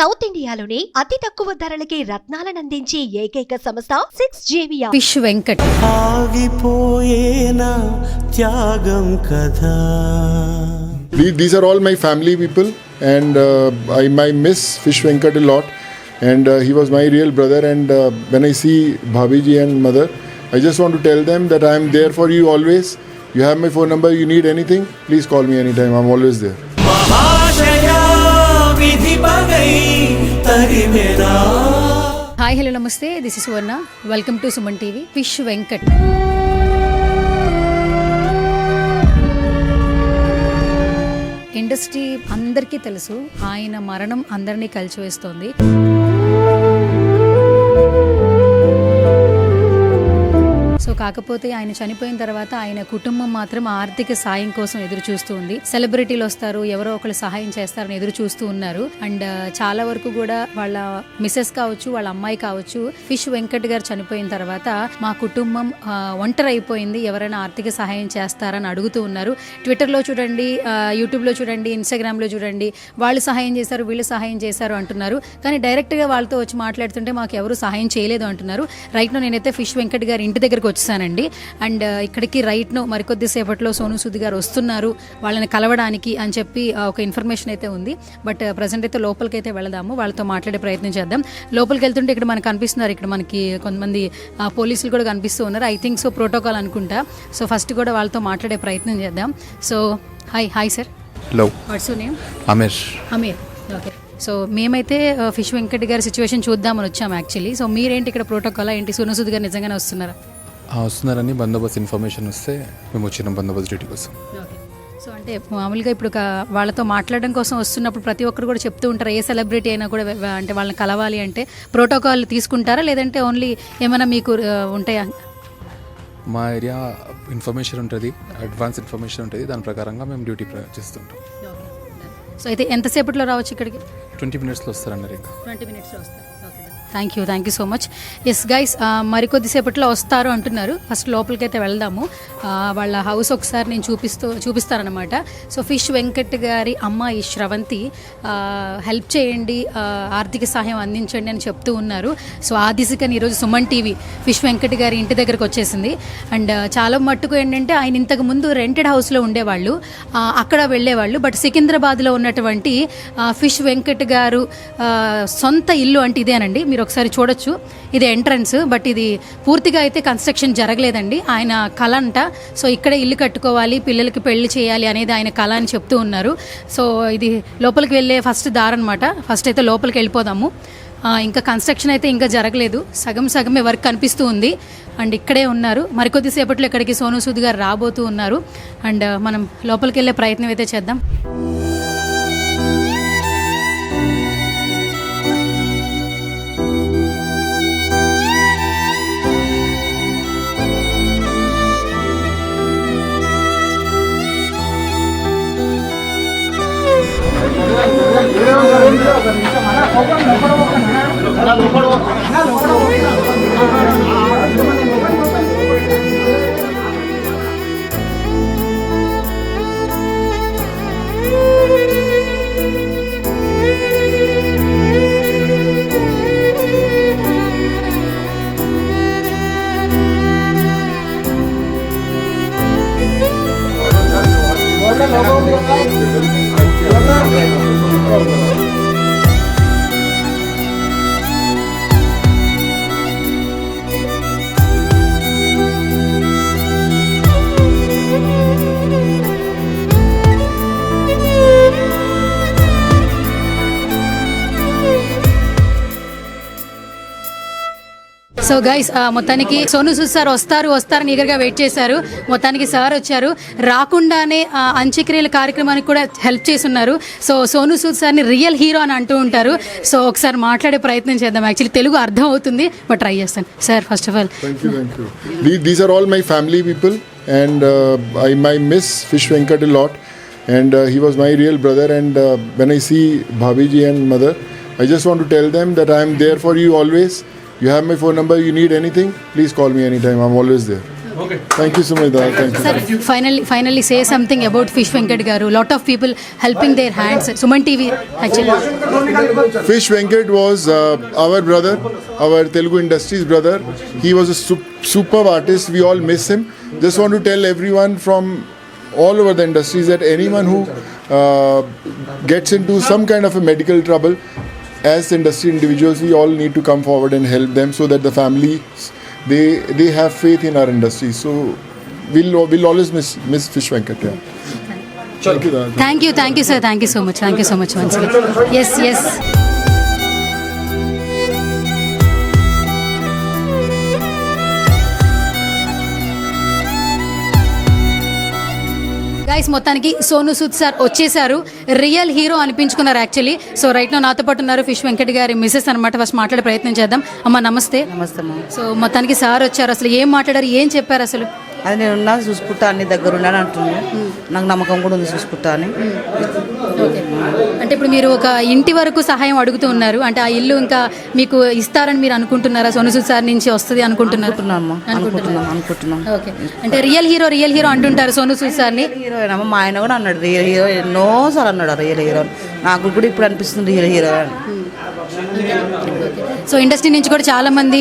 South ఇండియాలోని అతి తక్కువ ధరలకి రత్నాలనందించే ఏకైక సంస్థ 6JVR. ఫిష్ వెంకట్. ఆగిపోయేనా త్యాగం కదా. These are all my family people, and I miss Fish Venkat a lot, and he was my real brother. And when I see Bhabiji and mother, I just want to tell them that I am there for you always. You have my phone number. You need anything, please call me anytime. I'm always there. Hi hello namaste, this is Suvarna. Welcome to Suman TV. Fish Venkat industry అందరికీ తెలుసు. ఆయన మరణం అందరినీ కలిచివేస్తోంది. So కాకపోతే ఆయన చనిపోయిన తర్వాత ఆయన కుటుంబం మాత్రం ఆర్థిక సాయం కోసం ఎదురు చూస్తూ ఉంది. సెలబ్రిటీలు వస్తారు, ఎవరో ఒకరు సహాయం చేస్తారని ఎదురు చూస్తూ ఉన్నారు. అండ్ చాలా వరకు కూడా వాళ్ళ మిసెస్ కావచ్చు, వాళ్ళ అమ్మాయి కావచ్చు, ఫిష్ వెంకట్ గారు చనిపోయిన తర్వాత మా కుటుంబం ఒంటరి అయిపోయింది, ఎవరైనా ఆర్థిక సహాయం చేస్తారని అడుగుతూ ఉన్నారు. ట్విట్టర్లో చూడండి, యూట్యూబ్లో చూడండి, ఇన్స్టాగ్రామ్లో చూడండి, వాళ్ళు సహాయం చేశారు, వీళ్ళు సహాయం చేశారు అంటున్నారు. కానీ డైరెక్ట్గా వాళ్ళతో వచ్చి మాట్లాడుతుంటే మాకు ఎవరు సహాయం చేయలేదు అంటున్నారు. రైట్నో నేనైతే ఫిష్ వెంకట్ గారి ఇంటి దగ్గరకు వచ్చానండి. అండ్ ఇక్కడికి రైట్నో మరికొద్ది సేపట్లో సోను సూద్ గారు వస్తున్నారు వాళ్ళని కలవడానికి అని చెప్పి ఒక ఇన్ఫర్మేషన్ అయితే ఉంది. బట్ ప్రజెంట్ అయితే లోపలికి అయితే వెళదాము, వాళ్ళతో మాట్లాడే ప్రయత్నం చేద్దాం. లోపలికి వెళ్తుంటే ఇక్కడ మనకు కనిపిస్తున్నారు, ఇక్కడ మనకి కొంతమంది పోలీసులు కూడా కనిపిస్తూ ఉన్నారు. ఐ థింక్ సో ప్రోటోకాల్ అనుకుంటా. సో ఫస్ట్ కూడా వాళ్ళతో మాట్లాడే ప్రయత్నం చేద్దాం. So hi sir. Hello. What's your name? Aamir. Okay. So మేమైతే ఫిష్ వెంకట్ గారి సిచ్యువేషన్ చూద్దామని వచ్చాము యాక్చువల్లీ. సో మీరేంటి ఇక్కడ ప్రోటోకాల్ ఏంటి? సోను సూద్ గారు నిజంగానే వస్తున్నారా? వస్తున్నారని బందోబస్తు ఇన్ఫర్మేషన్ వస్తే మేము వచ్చిన బందోబస్తు డ్యూటీ కోసం. ఓకే. సో అంటే మామూలుగా ఇప్పుడు వాళ్ళతో మాట్లాడడం కోసం వస్తున్నప్పుడు ప్రతి ఒక్కరు కూడా చెప్తూ ఉంటారు, ఏ సెలబ్రిటీ అయినా కూడా అంటే వాళ్ళని కలవాలి అంటే ప్రోటోకాల్ తీసుకుంటారా, లేదంటే ఓన్లీ ఏమైనా మీకు ఉంటాయా? మా ఏరియా ఇన్ఫర్మేషన్ ఉంటుంది, అడ్వాన్స్ ఇన్ఫర్మేషన్ ఉంటుంది, దాని ప్రకారంగా మేము డ్యూటీ చేస్తుంటాం. సో అయితే ఎంతసేపట్లో రావచ్చు ఇక్కడికి? 20 minutesలో వస్తారన్నారు. ఇంకా 20 minutesలో వస్తారు. Thank you so much. Yes guys, మరికొద్దిసేపట్లో వస్తారు అంటున్నారు. ఫస్ట్ లోపలికైతే వెళ్దాము. వాళ్ళ హౌస్ ఒకసారి నేను చూపిస్తారనమాట. సో ఫిష్ వెంకట్ గారి అమ్మాయి శ్రవంతి హెల్ప్ చేయండి, ఆర్థిక సహాయం అందించండి అని చెప్తూ ఉన్నారు. సో ఆ దిశకని ఈరోజు సుమన్ టీవీ ఫిష్ వెంకట్ గారి ఇంటి దగ్గరకు వచ్చేసింది. అండ్ చాలా మట్టుకు ఏంటంటే ఆయన ఇంతకు ముందు రెంటెడ్ హౌస్లో ఉండేవాళ్ళు, అక్కడ వెళ్ళేవాళ్ళు. బట్ సికింద్రాబాద్లో ఉన్నటువంటి ఫిష్ వెంకట్ గారు సొంత ఇల్లు అంటే ఇదేనండి, మీరు ఒకసారి చూడొచ్చు. ఇది ఎంట్రన్స్, బట్ ఇది పూర్తిగా అయితే కన్స్ట్రక్షన్ జరగలేదండి. ఆయన కళ అంట. సో ఇక్కడే ఇల్లు కట్టుకోవాలి, పిల్లలకి పెళ్లి చేయాలి అనేది ఆయన కళ అని చెప్తూ ఉన్నారు. సో ఇది లోపలికి వెళ్ళే ఫస్ట్ దారి అనమాట. ఫస్ట్ అయితే లోపలికి వెళ్ళిపోదాము. ఇంకా కన్స్ట్రక్షన్ అయితే ఇంకా జరగలేదు, సగమే వర్క్ కనిపిస్తూ ఉంది. అండ్ ఇక్కడే ఉన్నారు. మరికొద్దిసేపట్లో ఇక్కడికి సోను సూద్ గారు రాబోతూ ఉన్నారు. అండ్ మనం లోపలికి వెళ్ళే ప్రయత్నం అయితే చేద్దాం. సో గైస్, మొత్తానికి సోను సూద్ సార్ వస్తారని ఈగర్గా వెయిట్ చేశారు. మొత్తానికి సార్ వచ్చారు. రాకుండానే అంత్యక్రియల కార్యక్రమానికి కూడా హెల్ప్ చేస్తున్నారు. సో సోను సూద్ సార్ని రియల్ హీరో అని అంటూ ఉంటారు. సో ఒకసారి మాట్లాడే ప్రయత్నం చేద్దాం. యాక్చువల్లీ తెలుగు అర్థం అవుతుంది, బట్ ట్రై చేస్తాను. Sir first of all Thank you. These are all my family people, and I miss Fish Venkat a lot, and he was my real brother. And when I see Bhabiji and mother, I just want to tell them that I am there for you always. You have my phone number. You need anything, please call me anytime. I'm always there. Thank you so much. Thank you. Sir, finally say something about Fish Venkat garu. Lot of people helping their hands. Suman TV actually. Fish Venkat was our brother, our Telugu industry's brother. He was a superb artist. We all miss him. Just want to tell everyone from all over the industries that anyone who gets into some kind of a medical trouble, as industry individuals, we all need to come forward and help them so that the families they have faith in our industry. So we'll always miss Fish Venkat. Yeah. Thank you. Thank you sir. Thank you so much. Thank you so much once again. Yes. Guys మొత్తానికి Sonu Sood sir వచ్చేసారు, real hero అనిపించుకున్నారు actually. So right నాతో పాటు ఉన్నారు fish Venkat గారి Mrs అనమాట. First మాట్లాడే ప్రయత్నం చేద్దాం. అమ్మ నమస్తే. నమస్తే అమ్మ. సో మొత్తానికి సార్ వచ్చారు, అసలు ఏం మాట్లాడారు, ఏం చెప్పారు అసలు? అది నేను ఉన్నా చూసుకుంటా, అన్ని దగ్గర ఉన్నాను అంటున్నాను. నాకు నమ్మకం కూడా ఉంది చూసుకుంటా అని. అంటే ఇప్పుడు మీరు ఒక ఇంటి వరకు సహాయం అడుగుతూ ఉన్నారు, అంటే ఆ ఇల్లు ఇంకా మీకు ఇస్తారని మీరు అనుకుంటున్నారా? సోను సూద్ సార్ నుంచి వస్తుంది అనుకుంటున్నాను. ఓకే, అంటే రియల్ హీరో అంటుంటారు సోను సూద్ సార్ని. హీరో ఏనమ్మా, మా ఆయన కూడా అన్నాడు రియల్ హీరో, ఎన్నోసార్లు అన్నాడు రియల్ హీరో. నాకు కూడా ఇప్పుడు అనిపిస్తుంది రియల్ హీరో అని. సో ఇండస్ట్రీ నుంచి కూడా చాలా మంది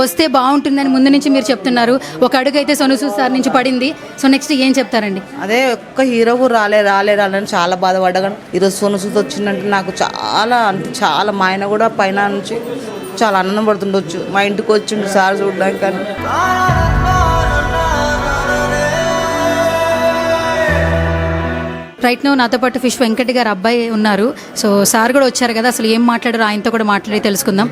వస్తే బాగుంటుందని ముందు నుంచి మీరు చెప్తున్నారు. ఒక అడుగు అయితే సోను సూద్ సార్ నుంచి పడింది. సో నెక్స్ట్ ఏం చెప్తారండి? అదే ఒక్క హీరో కూడా రాలేదని చాలా బాధపడ్డా. కానీ ఈరోజు సోను సూద్ వచ్చిందంటే నాకు చాలా మా ఆయన కూడా పైన నుంచి చాలా ఆనందం పడుతుండొచ్చు. మా ఇంటికి వచ్చిండు సార్ చూడడానికి. కానీ రైట్ నో నాతో పాటు ఫిష్ వెంకట్ గారు అబ్బాయి ఉన్నారు. సో సార్ కూడా వచ్చారు కదా, అసలు ఏం మాట్లాడారు ఆయనతో కూడా మాట్లాడి తెలుసుకుందాం.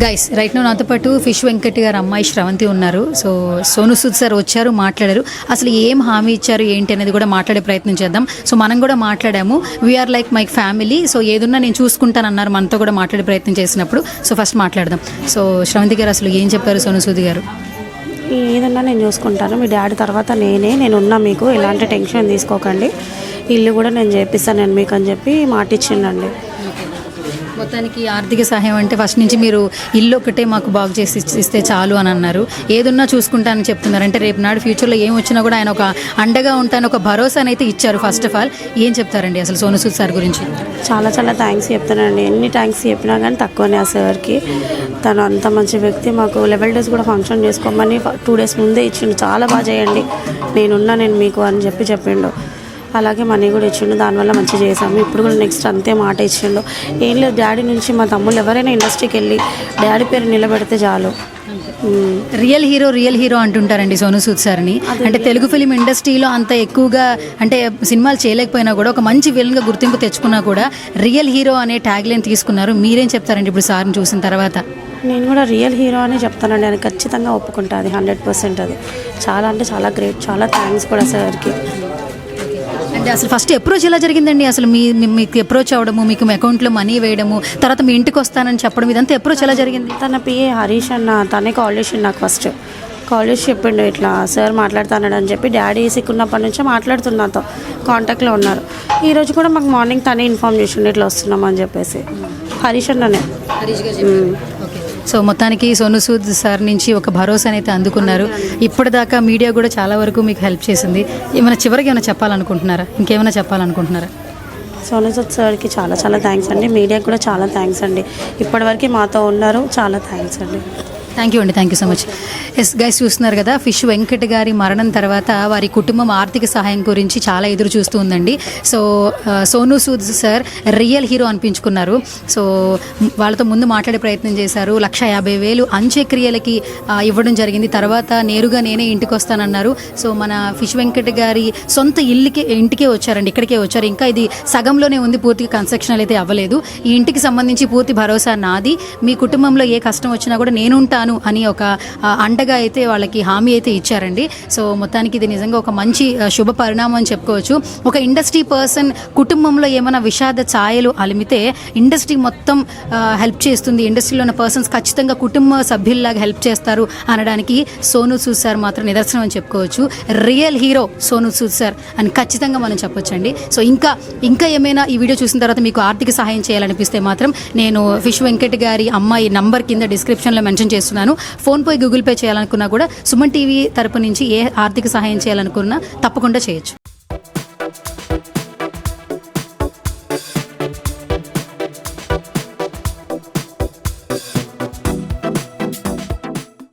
గైస్ రైట్ నో నాతో పాటు ఫిష్ వెంకట్ గారు అమ్మాయి శ్రవంతి ఉన్నారు. సో సోను సూద్ సార్ వచ్చారు, మాట్లాడారు. అసలు ఏం హామీ ఇచ్చారు ఏంటి అనేది కూడా మాట్లాడే ప్రయత్నం చేద్దాం. సో మనం కూడా మాట్లాడాము, we are like my family, so ఏదున్నా నేను చూసుకుంటానన్నారు మనతో కూడా మాట్లాడే ప్రయత్నం చేసినప్పుడు. సో ఫస్ట్ మాట్లాడదాం. సో శ్రవంతి గారు అసలు ఏం చెప్పారు సోను సూద్ గారు? ఏదన్నా నేను చూసుకుంటాను, మీ డాడీ తర్వాత నేనున్నా, మీకు ఎలాంటి టెన్షన్ తీసుకోకండి, ఇల్లు కూడా నేను చేపిస్తాను నేను మీకు అని చెప్పి మాట ఇచ్చిండండి. మొత్తానికి ఆర్థిక సహాయం అంటే ఫస్ట్ నుంచి మీరు ఇల్లు ఒకటే మాకు బాగు చేసి ఇస్తే చాలు అని అన్నారు. ఏదున్నా చూసుకుంటానని చెప్తున్నారు. అంటే రేపు నాడు ఫ్యూచర్లో ఏం వచ్చినా కూడా ఆయన ఒక అండగా ఉంటాను ఒక భరోసాని అయితే ఇచ్చారు. ఫస్ట్ ఆఫ్ ఆల్ ఏం చెప్తారండి అసలు సోను సూద్ సార్ గురించి? చాలా థ్యాంక్స్ చెప్తానండి. ఎన్ని థ్యాంక్స్ చెప్పినా కానీ తక్కువనే ఆ సార్కి. తను అంత మంచి వ్యక్తి. మాకు 11 days కూడా ఫంక్షన్ చేసుకోమని 2 days ముందే ఇచ్చిండు. చాలా బాగా చేయండి, నేను మీకు అని చెప్పిండు. అలాగే మనీ కూడా ఇచ్చిండు, దానివల్ల మంచిగా చేసాము. ఇప్పుడు కూడా నెక్స్ట్ అంతే మాట ఇచ్చిండు. ఏం లేదు, డాడీ నుంచి మా తమ్ముళ్ళు ఎవరైనా ఇండస్ట్రీకి వెళ్ళి డాడీ పేరు నిలబెడితే చాలు. రియల్ హీరో అంటుంటారండి సోను సూద్ సార్ని. అంటే తెలుగు ఫిలిం ఇండస్ట్రీలో అంత ఎక్కువగా అంటే సినిమాలు చేయలేకపోయినా కూడా ఒక మంచి విలన్గా గుర్తింపు తెచ్చుకున్నా కూడా రియల్ హీరో అనే ట్యాగ్ లైన్ తీసుకున్నారు. మీరేం చెప్తారండి ఇప్పుడు సార్ని చూసిన తర్వాత? నేను కూడా రియల్ హీరో అని చెప్తానండి. ఆయన ఖచ్చితంగా ఒప్పుకుంటా, అది 100%. అది చాలా గ్రేట్. చాలా థ్యాంక్స్ కూడా సార్కి. అంటే అసలు ఫస్ట్ అప్రోచ్ ఎలా జరిగిందండి? అసలు మీకు అప్రోచ్ అవ్వడము, మీకు మీ అకౌంట్లో మనీ వేయడము, తర్వాత మీ ఇంటికి వస్తానని చెప్పడం, ఇదంతా అప్రోచ్ ఎలా జరిగింది? తన పిఏ హరీష్ అన్న తనే కాల్ చేసిండు నాకు. ఫస్ట్ కాల్ చేసి చెప్పిండు ఇట్లా సార్ మాట్లాడుతున్నాడు అని చెప్పి. డాడీ సిక్ ఉన్నప్పటి నుంచే మాట్లాడుతున్న నాతో కాంటాక్ట్లో ఉన్నారు. ఈరోజు కూడా మాకు మార్నింగ్ తనే ఇన్ఫార్మ్ చేసిండు ఇట్లా వస్తున్నామని చెప్పేసి. హరీష్ అన్ననే. సో మొత్తానికి సోను సూద్ సార్ నుంచి ఒక భరోసాని అయితే అందుకున్నారు. ఇప్పటిదాకా మీడియా కూడా చాలా వరకు మీకు హెల్ప్ చేసింది. చివరికి ఏమైనా చెప్పాలనుకుంటున్నారా? ఇంకేమైనా చెప్పాలనుకుంటున్నారా? సోను సూద్ సార్కి చాలా థ్యాంక్స్ అండి. మీడియాకి కూడా చాలా థ్యాంక్స్ అండి. ఇప్పటివరకు మాతో ఉన్నారు. చాలా థ్యాంక్స్ అండి. Thank you so much. Yes guys, చూస్తున్నారు కదా, ఫిష్ వెంకట్ గారి మరణం తర్వాత వారి కుటుంబం ఆర్థిక సహాయం గురించి చాలా ఎదురు చూస్తూ ఉందండి. So Sonu Sood sir real hero అనిపించుకున్నారు. సో వాళ్ళతో ముందు మాట్లాడే ప్రయత్నం చేశారు. 150,000 అంత్యక్రియలకి ఇవ్వడం జరిగింది. తర్వాత నేరుగా నేనే ఇంటికి వస్తానన్నారు. సో మన ఫిష్ వెంకట్ గారి సొంత ఇంటికే వచ్చారండి, ఇక్కడికే వచ్చారు. ఇంకా ఇది సగంలోనే ఉంది, పూర్తిగా కన్స్ట్రక్షన్ అయితే అవ్వలేదు. ఈ ఇంటికి సంబంధించి పూర్తి భరోసా నాది. మీ కుటుంబంలో ఏ కష్టం వచ్చినా కూడా నేనుంటాను అని ఒక అండగా అయితే వాళ్ళకి హామీ అయితే ఇచ్చారండి. సో మొత్తానికి ఇది నిజంగా ఒక మంచి శుభ పరిణామం అని చెప్పుకోవచ్చు. ఒక ఇండస్ట్రీ పర్సన్ కుటుంబంలో ఏమైనా విషాద ఛాయలు అలిమితే ఇండస్ట్రీ మొత్తం హెల్ప్ చేస్తుంది, ఇండస్ట్రీలో ఉన్న పర్సన్స్ ఖచ్చితంగా కుటుంబ సభ్యుల్లాగా హెల్ప్ చేస్తారు అనడానికి సోనూ సూద్ సార్ మాత్రం నిదర్శనం అని చెప్పుకోవచ్చు. Real hero Sonu Sood sir అని ఖచ్చితంగా మనం చెప్పొచ్చండి. సో ఇంకా ఏమైనా ఈ వీడియో చూసిన తర్వాత మీకు ఆర్థిక సహాయం చేయాలనిపిస్తే మాత్రం నేను ఫిష్ వెంకట్ గారి అమ్మాయి నంబర్ కింద డిస్క్రిప్షన్లో మెన్షన్ చేస్తున్నాను. ఫోన్పే గూగుల్ పే చేయాలనుకున్నా కూడా సుమన్ టీవీ తరపు నుంచి ఏ ఆర్థిక సహాయం చేయాలనుకున్నా తప్పకుండా చేయొచ్చు.